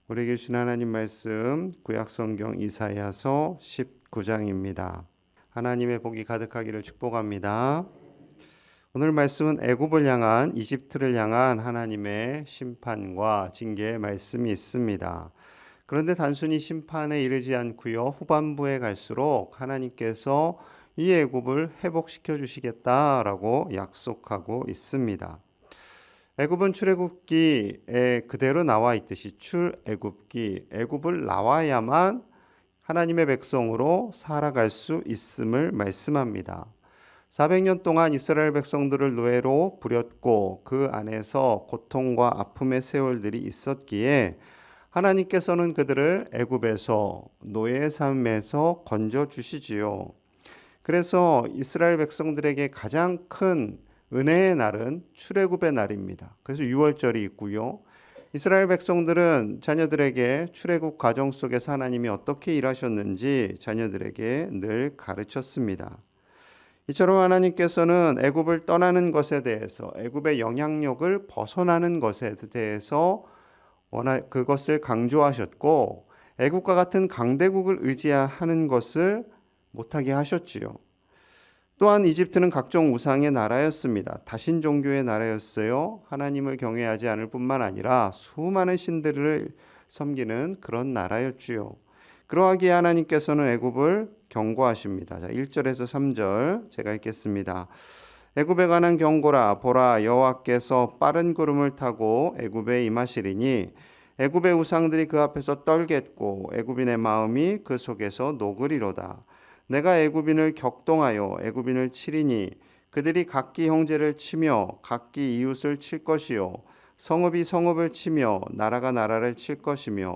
우리에게 주신 하나님 말씀 구약성경 이사야서 19장입니다. 하나님의 복이 가득하기를 축복합니다. 오늘 말씀은 애굽을 향한 이집트를 향한 하나님의 심판과 징계의 말씀이 있습니다. 그런데 단순히 심판에 이르지 않고요, 후반부에 갈수록 하나님께서 이 애굽을 회복시켜 주시겠다라고 약속하고 있습니다. 애굽은 출애굽기에 그대로 나와 있듯이 출애굽기, 애굽을 나와야만 하나님의 백성으로 살아갈 수 있음을 말씀합니다. 400년 동안 이스라엘 백성들을 노예로 부렸고 그 안에서 고통과 아픔의 세월들이 있었기에 하나님께서는 그들을 애굽에서 노예의 삶에서 건져 주시지요. 그래서 이스라엘 백성들에게 가장 큰 은혜의 날은 출애굽의 날입니다. 그래서 6월절이 있고요. 이스라엘 백성들은 자녀들에게 출애굽 과정 속에서 하나님이 어떻게 일하셨는지 자녀들에게 늘 가르쳤습니다. 이처럼 하나님께서는 애굽을 떠나는 것에 대해서, 애굽의 영향력을 벗어나는 것에 대해서 그것을 강조하셨고, 애굽과 같은 강대국을 의지하는 것을 못하게 하셨지요. 또한 이집트는 각종 우상의 나라였습니다. 다신 종교의 나라였어요. 하나님을 경외하지 않을 뿐만 아니라 수많은 신들을 섬기는 그런 나라였지요. 그러하기에 하나님께서는 애굽을 경고하십니다. 1절에서 3절 제가 읽겠습니다. 애굽에 관한 경고라. 보라, 여호와께서 빠른 구름을 타고 애굽에 임하시리니 애굽의 우상들이 그 앞에서 떨겠고 애굽인의 마음이 그 속에서 녹으리로다. 내가 애굽인을 격동하여 애굽인을 치리니 그들이 각기 형제를 치며 각기 이웃을 칠 것이요 성읍이 성읍을 치며 나라가 나라를 칠 것이며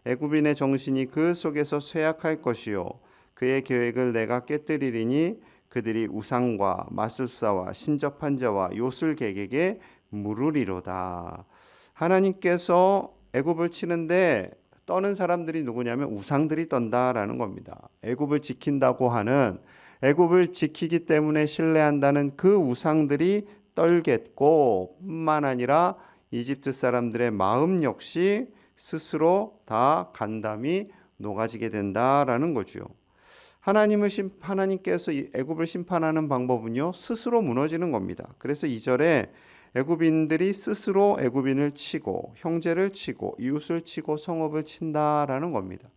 애굽인의 정신이 그 속에서 쇠약할 것이요 그의 계획을 내가 깨뜨리리니 그들이 우상과 마술사와 신접한 자와 요술객에게 물으리로다. 하나님께서 애굽을 치는데 떠는 사람들이 누구냐면 우상들이 떤다라는 겁니다. 애굽을 지킨다고 하는, 애굽을 지키기 때문에 신뢰한다는 그 우상들이 떨겠고, 뿐만 아니라 이집트 사람들의 마음 역시 스스로 다 간담이 녹아지게 된다라는 거죠. 하나님께서 애굽을 심판하는 방법은요, 스스로 무너지는 겁니다. 그래서 2절에 애굽인들이 스스로 애굽인을 치고 형제를 치고 이웃을 치고 성읍을 친다라는 겁니다.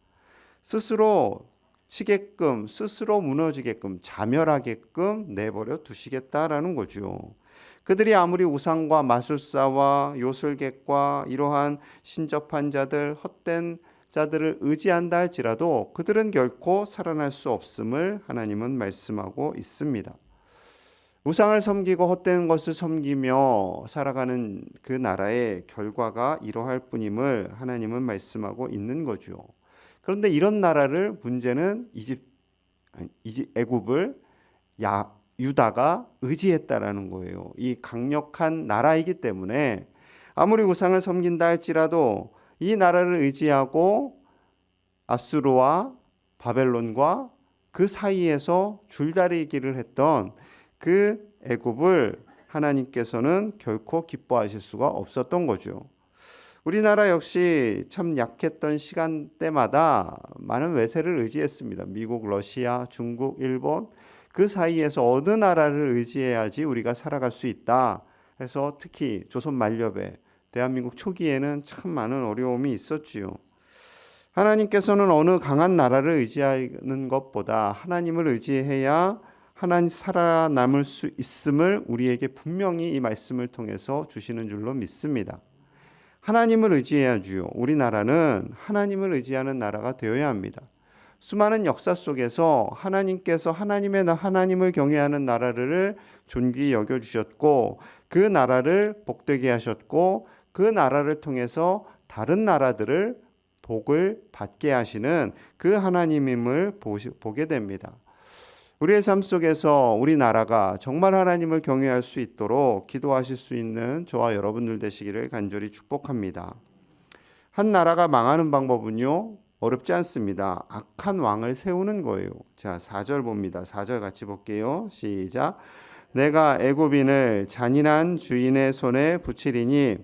스스로 치게끔, 스스로 무너지게끔, 자멸하게끔 내버려 두시겠다라는 거죠. 그들이 아무리 우상과 마술사와 요술객과 이러한 신접한 자들, 헛된 자들을 의지한다 할지라도 그들은 결코 살아날 수 없음을 하나님은 말씀하고 있습니다. 우상을 섬기고 헛된 것을 섬기며 살아가는 그 나라의 결과가 이러할 뿐임을 하나님은 말씀하고 있는 거죠. 그런데 이런 나라를 문제는 애굽을 유다가 의지했다라는 거예요. 이 강력한 나라이기 때문에 아무리 우상을 섬긴다 할지라도 이 나라를 의지하고 아수르와 바벨론과 그 사이에서 줄다리기를 했던 그 애굽을 하나님께서는 결코 기뻐하실 수가 없었던 거죠. 우리나라 역시 참 약했던 시간대마다 많은 외세를 의지했습니다. 미국, 러시아, 중국, 일본 그 사이에서 어느 나라를 의지해야지 우리가 살아갈 수 있다 해서 특히 조선 만렵에 대한민국 초기에는 참 많은 어려움이 있었지요. 하나님께서는 어느 강한 나라를 의지하는 것보다 하나님을 의지해야 하나님 살아남을 수 있음을 우리에게 분명히 이 말씀을 통해서 주시는 줄로 믿습니다. 하나님을 의지해야지요. 우리나라는 하나님을 의지하는 나라가 되어야 합니다. 수많은 역사 속에서 하나님께서 하나님을 경외하는 나라를 존귀히 여겨주셨고 그 나라를 복되게 하셨고 그 나라를 통해서 다른 나라들을 복을 받게 하시는 그 하나님임을 보게 됩니다. 우리의 삶 속에서 우리나라가 정말 하나님을 경외할 수 있도록 기도하실 수 있는 저와 여러분들 되시기를 간절히 축복합니다. 한 나라가 망하는 방법은요, 어렵지 않습니다. 악한 왕을 세우는 거예요. 자, 4절 봅니다. 4절 같이 볼게요. 시작. 내가 애굽인을 잔인한 주인의 손에 붙이리니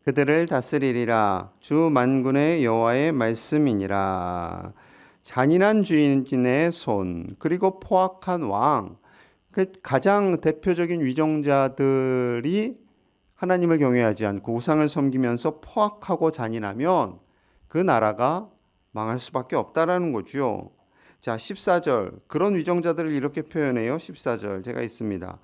그들을 다스리리라. 주 만군의 여호와의 말씀이니라. 잔인한 주인의 손, 그리고 포악한 왕, 그 가장 대표적인 위정자들이 하나님을 경외하지 않고 우상을 섬기면서 포악하고 잔인하면 그 나라가 망할 수밖에 없다라는 거죠. 자, 14절. 그런 위정자들을 이렇게 표현해요. 14절 제가 있습니다.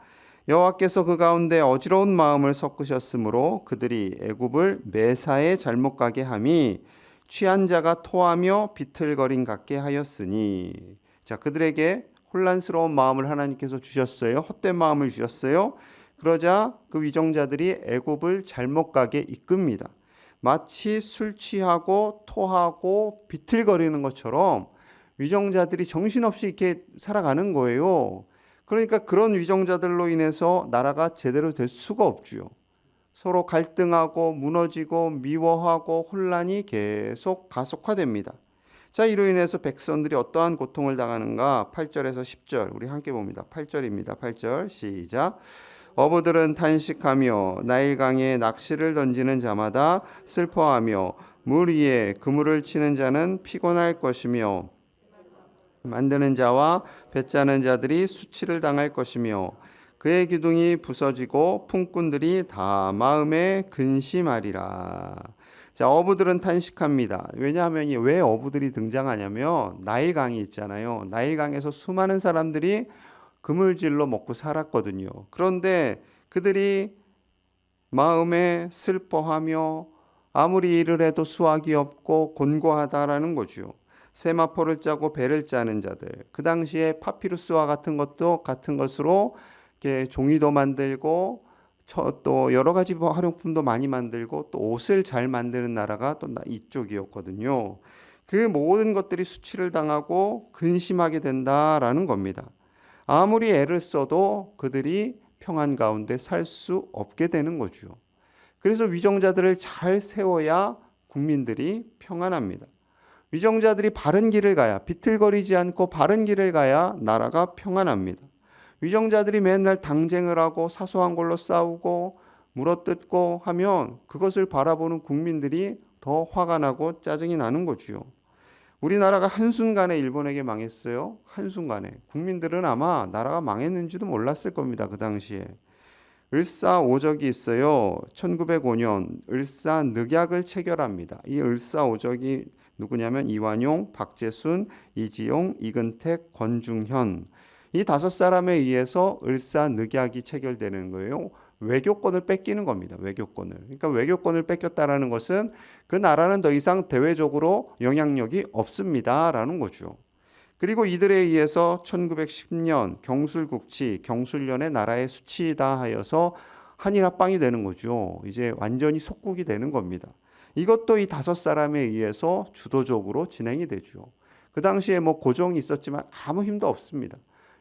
여호와께서 그 가운데 어지러운 마음을 섞으셨으므로 그들이 애굽을 매사에 잘못 가게 함이 취한 자가 토하며 비틀거림 같게 하였으니. 자, 그들에게 혼란스러운 마음을 하나님께서 주셨어요. 헛된 마음을 주셨어요. 그러자 그 위정자들이 애굽을 잘못 가게 이끕니다. 마치 술 취하고 토하고 비틀거리는 것처럼 위정자들이 정신없이 이렇게 살아가는 거예요. 그러니까 그런 위정자들로 인해서 나라가 제대로 될 수가 없죠. 서로 갈등하고 무너지고 미워하고 혼란이 계속 가속화됩니다. 자, 이로 인해서 백성들이 어떠한 고통을 당하는가? 8절에서 10절 우리 함께 봅니다. 8절입니다. 8절 시작. 어부들은 탄식하며 나일강에 낚시를 던지는 자마다 슬퍼하며 물 위에 그물을 치는 자는 피곤할 것이며 만드는 자와 배 짜는 자들이 수치를 당할 것이며 그의 기둥이 부서지고 품꾼들이 다 마음에 근심하리라. 자, 어부들은 탄식합니다. 왜냐하면 왜 어부들이 등장하냐면 나일강이 있잖아요. 나일강에서 수많은 사람들이 그물질로 먹고 살았거든요. 그런데 그들이 마음에 슬퍼하며 아무리 일을 해도 수확이 없고 곤고하다라는 거죠. 세마포를 짜고 배를 짜는 자들, 그 당시에 파피루스와 같은 것으로 이렇게 종이도 만들고 또 여러 가지 활용품도 많이 만들고 또 옷을 잘 만드는 나라가 또 이쪽이었거든요. 그 모든 것들이 수치를 당하고 근심하게 된다라는 겁니다. 아무리 애를 써도 그들이 평안 가운데 살 수 없게 되는 거죠. 그래서 위정자들을 잘 세워야 국민들이 평안합니다. 위정자들이 바른 길을 가야, 비틀거리지 않고 바른 길을 가야 나라가 평안합니다. 위정자들이 맨날 당쟁을 하고 사소한 걸로 싸우고 물어뜯고 하면 그것을 바라보는 국민들이 더 화가 나고 짜증이 나는 거지요. 우리나라가 한순간에 일본에게 망했어요. 한순간에. 국민들은 아마 나라가 망했는지도 몰랐을 겁니다. 그 당시에. 을사오적이 있어요. 1905년 을사늑약을 체결합니다. 이 을사오적이 누구냐면 이완용, 박재순, 이지용, 이근택, 권중현 이 5사람에 의해서 을사늑약이 체결되는 거예요. 외교권을 뺏기는 겁니다. 외교권을. 그러니까 외교권을 뺏겼다라는 것은 그 나라는 더 이상 대외적으로 영향력이 없습니다라는 거죠. 그리고 이들에 의해서 1910년 경술국치, 경술련의 나라의 수치이다 하여서 한일합방이 되는 거죠. 이제 완전히 속국이 되는 겁니다. 이것도 이 5사람에 의해서 주도적으로 진행이 되죠. 그 당시에 뭐 고종이 있었지만 아무 힘도 없습니다.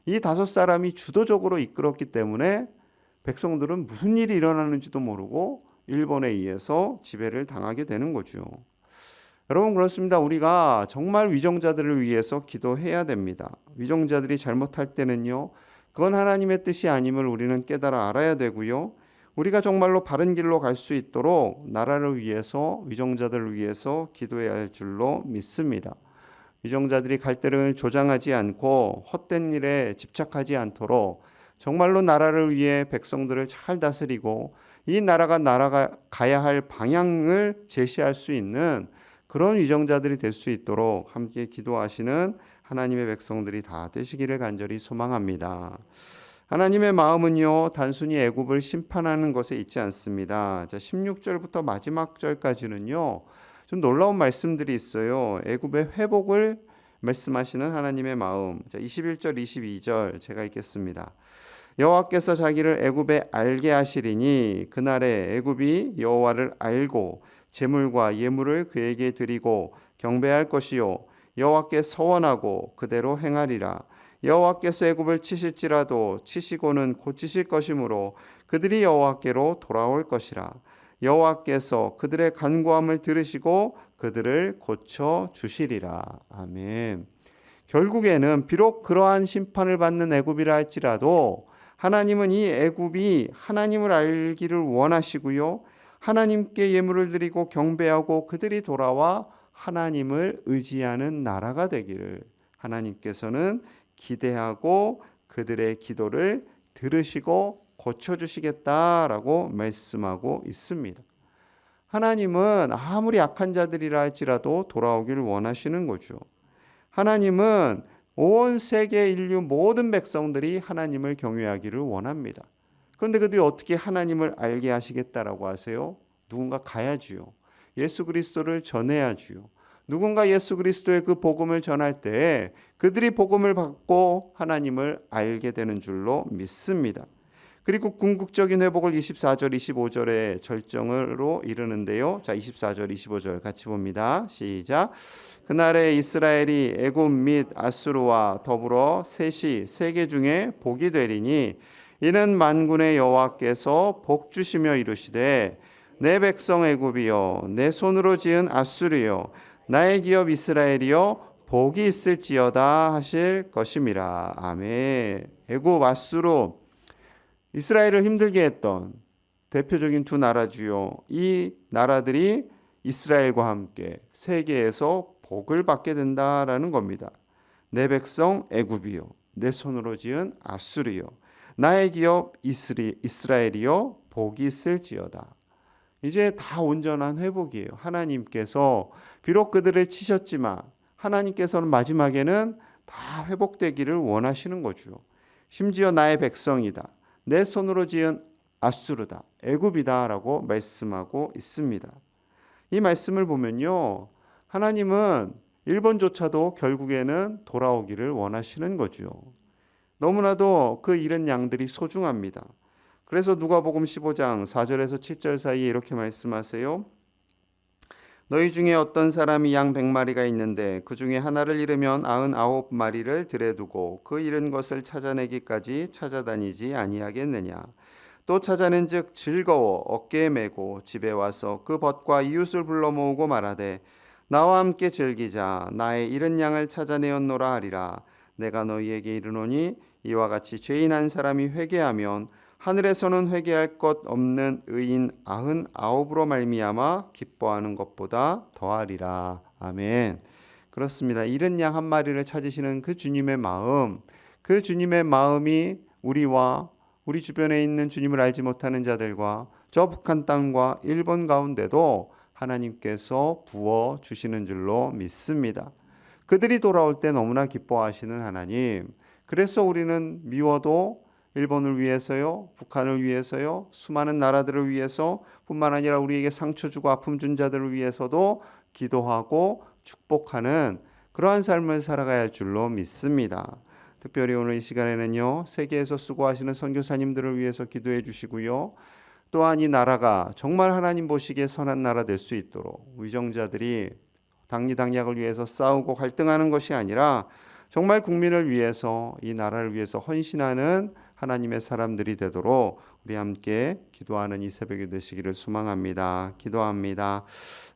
이 5사람이 주도적으로 이끌었기 때문에 백성들은 무슨 일이 일어나는지도 모르고 일본에 의해서 지배를 당하게 되는 거죠. 여러분 그렇습니다. 우리가 정말 위정자들을 위해서 기도해야 됩니다. 위정자들이 잘못할 때는요. 그건 하나님의 뜻이 아님을 우리는 깨달아 알아야 되고요. 우리가 정말로 바른 길로 갈 수 있도록 나라를 위해서 위정자들을 위해서 기도해야 할 줄로 믿습니다. 위정자들이 갈등을 조장하지 않고 헛된 일에 집착하지 않도록 정말로 나라를 위해 백성들을 잘 다스리고 이 나라가 가야 할 방향을 제시할 수 있는 그런 위정자들이 될 수 있도록 함께 기도하시는 하나님의 백성들이 다 되시기를 간절히 소망합니다. 하나님의 마음은요 단순히 애굽을 심판하는 것에 있지 않습니다. 자, 16절부터 마지막 절까지는요 좀 놀라운 말씀들이 있어요. 애굽의 회복을 말씀하시는 하나님의 마음. 자, 21절 22절 제가 읽겠습니다. 여호와께서 자기를 애굽에 알게 하시리니 그날에 애굽이 여호와를 알고 제물과 예물을 그에게 드리고 경배할 것이요 여호와께 서원하고 그대로 행하리라. 여호와께서 애굽을 치실지라도 치시고는 고치실 것이므로 그들이 여호와께로 돌아올 것이라. 여호와께서 그들의 간구함을 들으시고 그들을 고쳐 주시리라. 아멘. 결국에는 비록 그러한 심판을 받는 애굽이라 할지라도 하나님은 이 애굽이 하나님을 알기를 원하시고요. 하나님께 예물을 드리고 경배하고 그들이 돌아와 하나님을 의지하는 나라가 되기를 하나님께서는 기대하고 그들의 기도를 들으시고 고쳐주시겠다라고 말씀하고 있습니다. 하나님은 아무리 악한 자들이라 할지라도 돌아오기를 원하시는 거죠. 하나님은 온 세계 인류 모든 백성들이 하나님을 경외하기를 원합니다. 그런데 그들이 어떻게 하나님을 알게 하시겠다라고 하세요? 누군가 가야지요. 예수 그리스도를 전해야지요. 누군가 예수 그리스도의 그 복음을 전할 때 그들이 복음을 받고 하나님을 알게 되는 줄로 믿습니다. 그리고 궁극적인 회복을 24절 25절의 절정으로 이르는데요. 자, 24절 25절 같이 봅니다. 시작. 그날에 이스라엘이 애굽 및 아수르와 더불어 셋이 세계 중에 복이 되리니 이는 만군의 여호와께서 복 주시며 이르시되 내 백성 애굽이여 내 손으로 지은 아수르여 나의 기업 이스라엘이여 복이 있을지어다 하실 것임이라. 아멘. 애굽 아수르 이스라엘을 힘들게 했던 대표적인 두 나라지요. 이 나라들이 이스라엘과 함께 세계에서 복을 받게 된다라는 겁니다. 내 백성 애굽이요 내 손으로 지은 아수르요 나의 기업 이스라엘이요 복이 있을지어다. 이제 다 온전한 회복이에요. 하나님께서 비록 그들을 치셨지만 하나님께서는 마지막에는 다 회복되기를 원하시는 거죠. 심지어 나의 백성이다. 내 손으로 지은 아수르다. 애굽이다라고 말씀하고 있습니다. 이 말씀을 보면요. 하나님은 일본조차도 결국에는 돌아오기를 원하시는 거죠. 너무나도 그 잃은 양들이 소중합니다. 그래서 누가복음 15장 4절에서 7절 사이에 이렇게 말씀하세요. 너희 중에 어떤 사람이 양 100마리가 있는데 그 중에 하나를 잃으면 99마리를 들에 두고 그 잃은 것을 찾아내기까지 찾아다니지 아니하겠느냐. 또 찾아낸즉 즐거워 어깨에 메고 집에 와서 그 벗과 이웃을 불러 모으고 말하되 나와 함께 즐기자. 나의 잃은 양을 찾아내었노라 하리라. 내가 너희에게 이르노니 이와 같이 죄인 한 사람이 회개하면 하늘에서는 회개할 것 없는 의인 99으로 말미암아 기뻐하는 것보다 더하리라. 아멘. 그렇습니다. 잃은 양 한 마리를 찾으시는 그 주님의 마음, 그 주님의 마음이 우리와 우리 주변에 있는 주님을 알지 못하는 자들과 저 북한 땅과 일본 가운데도 하나님께서 부어 주시는 줄로 믿습니다. 그들이 돌아올 때 너무나 기뻐하시는 하나님. 그래서 우리는 미워도 일본을 위해서요, 북한을 위해서요, 수많은 나라들을 위해서 뿐만 아니라 우리에게 상처 주고 아픔 준 자들을 위해서도 기도하고 축복하는 그러한 삶을 살아가야 할 줄로 믿습니다. 특별히 오늘 이 시간에는요, 세계에서 수고하시는 선교사님들을 위해서 기도해 주시고요. 또한 이 나라가 정말 하나님 보시기에 선한 나라 될 수 있도록 위정자들이 당리당략을 위해서 싸우고 갈등하는 것이 아니라 정말 국민을 위해서 이 나라를 위해서 헌신하는 하나님의 사람들이 되도록 우리 함께 기도하는 이 새벽이 되시기를 소망합니다. 기도합니다.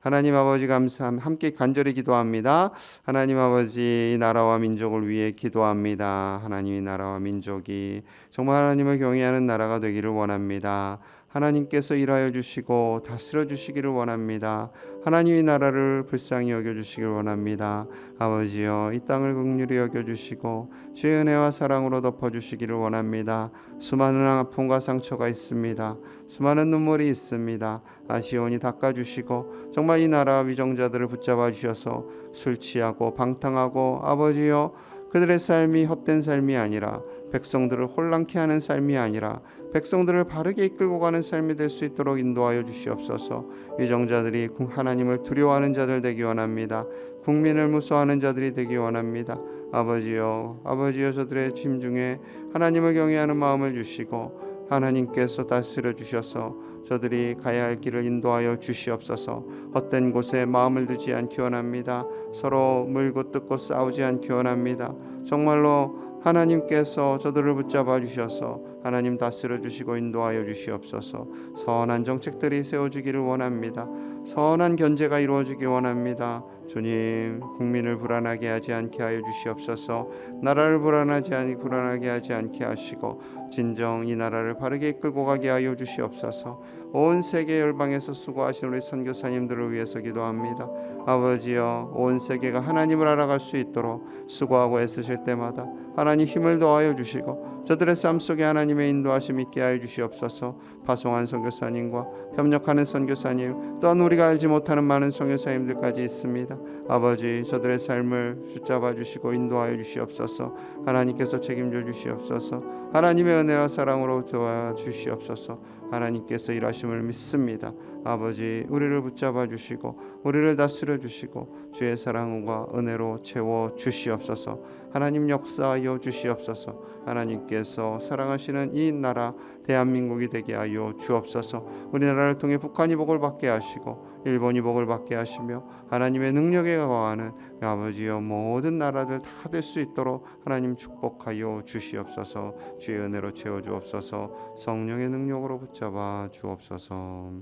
하나님 아버지 감사합니다. 함께 간절히 기도합니다. 하나님 아버지 이 나라와 민족을 위해 기도합니다. 하나님 이 나라와 민족이 정말 하나님을 경외하는 나라가 되기를 원합니다. 하나님께서 일하여 주시고 다스려 주시기를 원합니다. 하나님의 나라를 불쌍히 여겨주시길 원합니다. 아버지여 이 땅을 긍휼히 여겨주시고 주의 은혜와 사랑으로 덮어주시기를 원합니다. 수많은 아픔과 상처가 있습니다. 수많은 눈물이 있습니다. 아시온이 닦아주시고 정말 이 나라 위정자들을 붙잡아 주셔서 술 취하고 방탕하고 아버지여 그들의 삶이 헛된 삶이 아니라 백성들을 혼란케 하는 삶이 아니라 백성들을 바르게 이끌고 가는 삶이 될 수 있도록 인도하여 주시옵소서. 위정자들이 하나님을 두려워하는 자들 되기 원합니다. 국민을 무서워하는 자들이 되기 원합니다. 아버지여 저들의 짐 중에 하나님을 경외하는 마음을 주시고 하나님께서 다스려 주셔서 저들이 가야 할 길을 인도하여 주시옵소서. 헛된 곳에 마음을 두지 않기 원합니다. 서로 물고 뜯고 싸우지 않기 원합니다. 정말로 하나님께서 저들을 붙잡아 주셔서 하나님 다스려 주시고 인도하여 주시옵소서. 선한 정책들이 세워지기를 원합니다. 선한 견제가 이루어지기 원합니다. 주님, 국민을 불안하게 하지 않게 하여 주시옵소서. 나라를 불안하게 하지 않게 하시고 진정 이 나라를 바르게 이끌고 가게 하여 주시옵소서. 온 세계 열방에서 수고하신 우리 선교사님들을 위해서 기도합니다. 아버지여, 온 세계가 하나님을 알아갈 수 있도록 수고하고 애쓰실 때마다 하나님 힘을 더하여 주시고 저들의 삶 속에 하나님의 인도하심 있게 하여 주시옵소서. 파송한 선교사님과 협력하는 선교사님, 또한 우리가 알지 못하는 많은 선교사님들까지 있습니다. 아버지, 저들의 삶을 붙잡아 주시고 인도하여 주시옵소서. 하나님께서 책임져 주시옵소서. 하나님의 은혜와 사랑으로 도와 주시옵소서. 하나님께서 일하심을 믿습니다. 아버지, 우리를 붙잡아 주시고 우리를 다스려 주시고 주의 사랑과 은혜로 채워 주시옵소서. 하나님 역사하여 주시옵소서. 하나님께서 사랑하시는 이 나라 대한민국이 되게 하여 주옵소서. 우리나라를 통해 북한이 복을 받게 하시고 일본이 복을 받게 하시며 하나님의 능력에 거하는 아버지여 모든 나라들 다 될 수 있도록 하나님 축복하여 주시옵소서. 주의 은혜로 채워 주옵소서. 성령의 능력으로 붙잡아 주옵소서.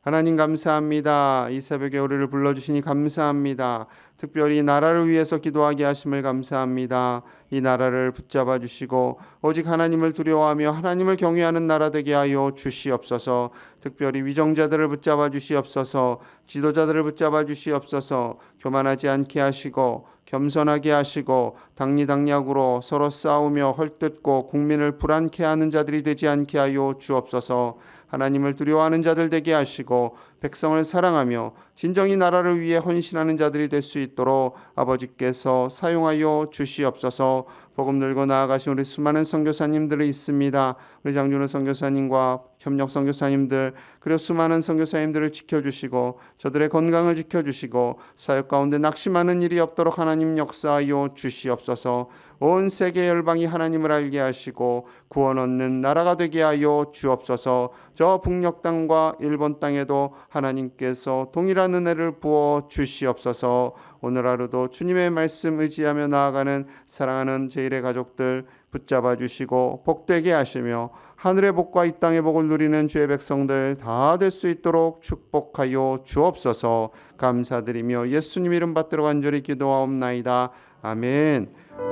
하나님 감사합니다. 이 새벽에 우리를 불러주시니 감사합니다. 특별히 나라를 위해서 기도하게 하심을 감사합니다. 이 나라를 붙잡아 주시고 오직 하나님을 두려워하며 하나님을 경외하는 나라 되게 하여 주시옵소서. 특별히 위정자들을 붙잡아 주시옵소서. 지도자들을 붙잡아 주시옵소서. 교만하지 않게 하시고 겸손하게 하시고 당리당략으로 서로 싸우며 헐뜯고 국민을 불안케 하는 자들이 되지 않게 하여 주옵소서. 하나님을 두려워하는 자들 되게 하시고 백성을 사랑하며 진정이 나라를 위해 헌신하는 자들이 될 수 있도록 아버지께서 사용하여 주시옵소서. 복음 들고 나아가신 우리 수많은 선교사님들이 있습니다. 우리 장준호 선교사님과 협력 선교사님들 그리고 수많은 선교사님들을 지켜주시고 저들의 건강을 지켜주시고 사역 가운데 낙심하는 일이 없도록 하나님 역사하여 주시옵소서. 온 세계 열방이 하나님을 알게 하시고 구원 얻는 나라가 되게 하여 주옵소서. 저 북녘 땅과 일본 땅에도 하나님께서 동일한 은혜를 부어 주시옵소서. 오늘 하루도 주님의 말씀 의지하며 나아가는 사랑하는 제1의 가족들 붙잡아 주시고 복되게 하시며 하늘의 복과 이 땅의 복을 누리는 주의 백성들 다 될 수 있도록 축복하여 주옵소서. 감사드리며 예수님 이름 받들어 간절히 기도하옵나이다. 아멘.